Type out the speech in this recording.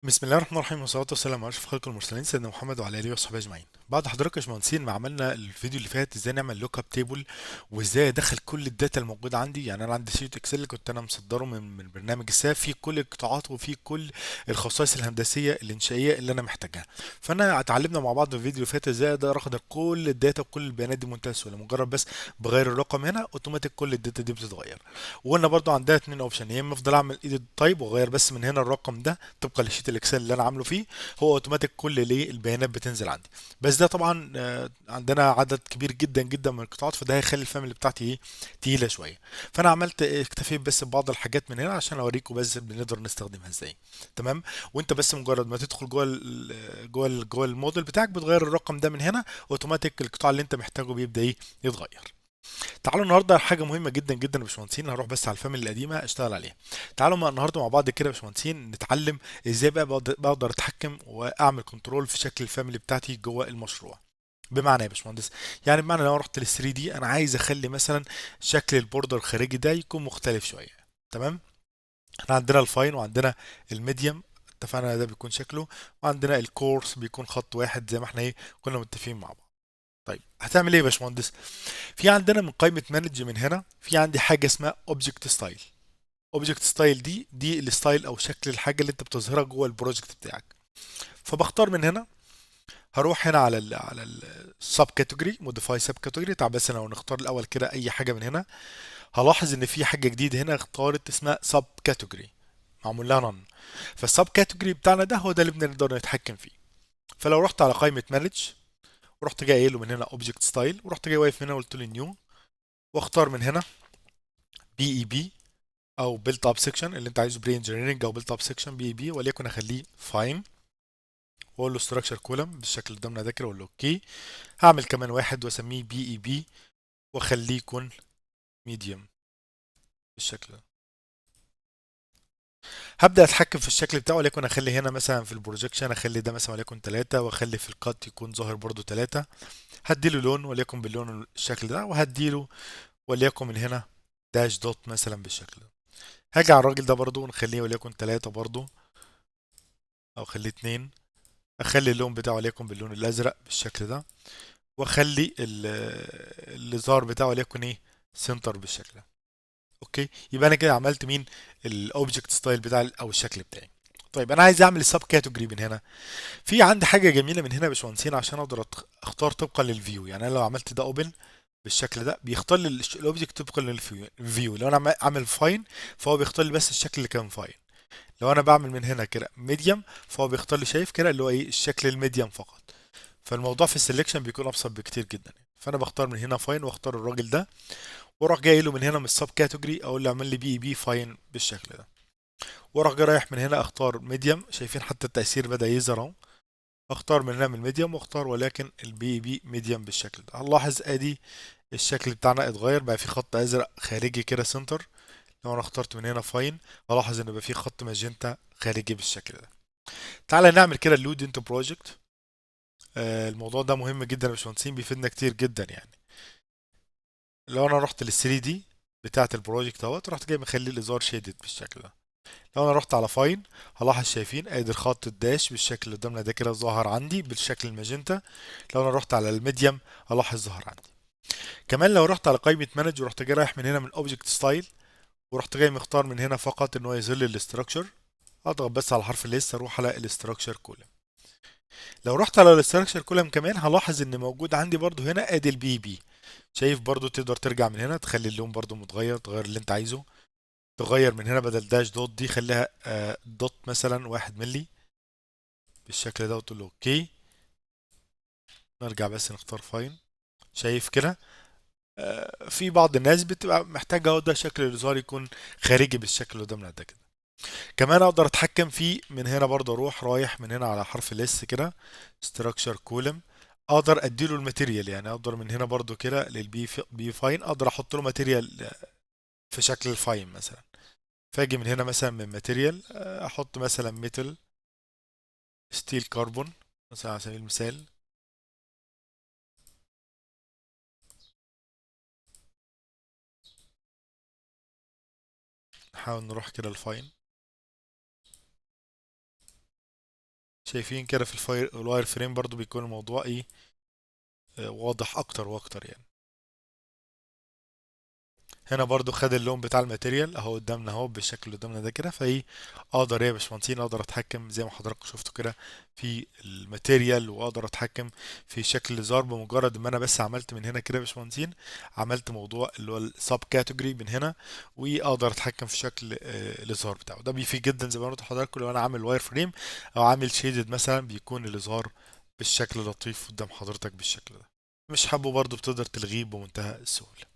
بسم الله الرحمن الرحيم والصلاة والسلام على أشرف خلق المرسلين سيدنا محمد وعلى آله وصحبه أجمعين. بعد حضرتك يا باشمهندسين ما عملنا الفيديو اللي فات ازاي نعمل لوك اب تيبل وازاي ادخل كل الداتا الموجودة عندي. يعني انا عندي شيت اكسل اللي كنت انا مصدره من برنامج الساب فيه كل القطاعات وفيه كل الخصائص الهندسية الإنشائية اللي انا محتاجها. فانا اتعلمنا مع بعض في الفيديو اللي فات ازاي اقدر اخد كل الداتا وكل البيانات دي بمنتهى السهولة، مجرد بس بغير الرقم هنا اوتوماتيك كل الداتا دي بتتغير. وقلنا برضو عندها اتنين اوبشن، يا اما افضل اعمل ايديت تايب واغير بس من هنا الرقم ده طبقا للشيت الاكسل اللي انا عامله فيه، هو اوتوماتيك كل ليه البيانات بتنزل عندي. بس ده طبعا عندنا عدد كبير جدا جدا من القطاعات، فده هيخلي الفاميلي بتاعتي ايه، تقيله شويه. فانا عملت اكتفيت بس ببعض الحاجات من هنا عشان اوريكم بس بنقدر نستخدمها ازاي. تمام. وانت بس مجرد ما تدخل جوه الموديل بتاعك بتغير الرقم ده من هنا اوتوماتيك القطاع اللي انت محتاجه بيبدا ايه، يتغير. تعالوا النهارده حاجه مهمه جدا جدا يا باشمهندسين، هروح بس على الفاميلي القديمه اشتغل عليها. تعالوا النهارده مع بعض كده يا باشمهندسين نتعلم ازاي بقى بقدر اتحكم واعمل كنترول في شكل الفاميلي بتاعتي جوه المشروع. بمعنى إيه يا باشمهندس؟ يعني بمعنى لو رحت لل 3 دي انا عايز اخلي مثلا شكل البوردر الخارجي ده يكون مختلف شويه. تمام. احنا عندنا الفاين وعندنا الميديم، اتفقنا ده بيكون شكله، وعندنا الكورس بيكون خط واحد زي ما احنا ايه كنا متفقين مع بعض. طيب هتعمل ايه يا باشمهندس؟ في عندنا من قائمة مانج من هنا في عندي حاجة اسمها اوبجكت ستايل. اوبجكت ستايل دي الستايل او شكل الحاجة اللي انت بتظهرها جوه البروجكت بتاعك. فبختار من هنا، هروح هنا على السب كاتيجوري موديفاي سب كاتيجوري. تعال بس لو نختار الاول كده اي حاجة من هنا، هلاحظ ان في حاجة جديدة هنا اختارت اسمها سب كاتيجوري، معمول لها نون. فالسب كاتيجوري بتاعنا ده هو ده اللي بنقدر نتحكم فيه. فلو رحت على قائمة مانج ورحت جاي قايل له من هنا اوبجكت ستايل ورحت جاي واقف هنا وقلت له نيو، واختار من هنا بي او بيلت اب سيكشن اللي انت عايزه، بري انجينيرنج او بيلت اب سيكشن بي وليكن اخليه فاين، واقول له ستراكشر كولم بالشكل اللي قدامنا ده كده، واقول له اوكي. هعمل كمان واحد واسميه بي واخليه يكون ميديوم بالشكل ده. هبدا اتحكم في الشكل بتاعه، وليكن اخلي هنا مثلا في البروجكشن اخلي ده مثلا وليكن 3، واخلي في القط يكون ظاهر برضو 3. هديله لون وليكن باللون الشكل ده، وهديله وليكن من هنا داش دوت مثلا بالشكل ده. هاجي على الراجل ده برضو ونخليه وليكن 3 برضو، او خليه 2. اخلي اللون بتاعه وليكن باللون الازرق بالشكل ده، واخلي الازهار بتاعه وليكن ايه، سنتر بالشكل ده. اوكي، يبقى انا كده عملت مين، الاوبجكت ستايل بتاع او الشكل بتاعي. طيب انا عايز اعمل السب كاتيجوري من هنا. في عندي حاجه جميله من هنا يا باشمهندسين عشان اقدر اختار طبقا للفيو. يعني انا لو عملت ده اوبن بالشكل ده بيختار لي الاوبجكت طبقا للفيو. لو انا عامل فاين فهو بيختار لي بس الشكل اللي كان فاين. لو انا بعمل من هنا كده ميديم فهو بيختار لي شايف كده اللي هو ايه الشكل الميديم فقط. فالموضوع في السلكشن بيكون ابسط بكتير جدا. فانا بختار من هنا فاين واختار الراجل ده، واروح جاي له من هنا من السب كاتيجوري اقول له اعمل لي بي فاين بالشكل ده. واروح جاي رايح من هنا اختار ميديم، شايفين حتى التأثير بدأ يظهر اهو. اختار من هنا من الميديم واختار ولكن البي ميديم بالشكل ده. هنلاحظ ادي الشكل بتاعنا اتغير، بقى في خط ازرق خارجي كده سنتر. لو انا اخترت من هنا فاين هلاحظ ان بقى في خط ماجنتا خارجي بالشكل ده. تعالى نعمل كده اللود انتو بروجكت. الموضوع ده مهم جدا يا باشمهندسين، بيفيدنا كتير جدا يعني. لو انا رحت لل 3 دي بتاعه البروجكت اهوت، رحت جاي مخلي الازار شيدد بالشكل ده. لو انا رحت على فاين هلاحظ شايفين ادي الخط الداش بالشكل اللي قدامنا ده كده ظاهر عندي بالشكل الماجنتا. لو انا رحت على الميديم هلاحظ ظهر عندي. كمان لو رحت على قائمه مانج ورحت جاي رايح من هنا من اوبجكت ستايل، ورحت جاي مختار من هنا فقط ان هو يظل الاستراكشر، اضغط بس على حرف الاس اروح على الاستراكشر كولم. لو رحت على الاستراكشر كولم كمان هلاحظ ان موجود عندي برضو هنا ادي البي. شايف برضو تقدر ترجع من هنا تخلي اللون برضو متغير، تغير اللي انت عايزه. تغير من هنا بدل داش دوت دي خليها دوت مثلا 1 ملي بالشكل ده، وتقول له اوكي. نرجع بس نختار فاين. شايف كده في بعض الناس بتبقى محتاجة ده شكل الإظهار يكون خارجي بالشكل اللي قدامنا ده كده. كمان اقدر اتحكم فيه من هنا برضه، اروح رايح من هنا على حرف الاس كده structure column. اقدر اديله الماتيريال، يعني اقدر من هنا برضه كده بي فاين اقدر احط له ماتيريال في شكل الفاين مثلا. فاجي من هنا مثلا من ماتيريال احط مثلا ميتال ستيل كربون مثلا على سبيل المثال. نحاول نروح كده الفاين. شايفين كده في الواير فريم برضو بيكون الموضوع ايه، واضح اكتر واكتر يعني. هنا برضو خد اللون بتاع الماتيريال اهو قدامنا اهو بالشكل اللي قدامنا ده كده، فايه اقدر ايه يا باشمهندسين اقدر اتحكم زي ما حضراتكم شفتوا كده في الماتيريال، واقدر اتحكم في شكل الزار بمجرد ما انا بس عملت من هنا كده يا باشمهندسين، عملت موضوع اللي هو السب كاتيجوري من هنا، واقدر اتحكم في شكل الازهار بتاعه. ده بيفيد جدا زي ما قلت لحضراتكم لو انا عامل واير فريم او عامل شيدد مثلا، بيكون الازهار بالشكل لطيف قدام حضرتك بالشكل ده. مش حابه برضو بتقدر تلغيه بمنتهى السهولة.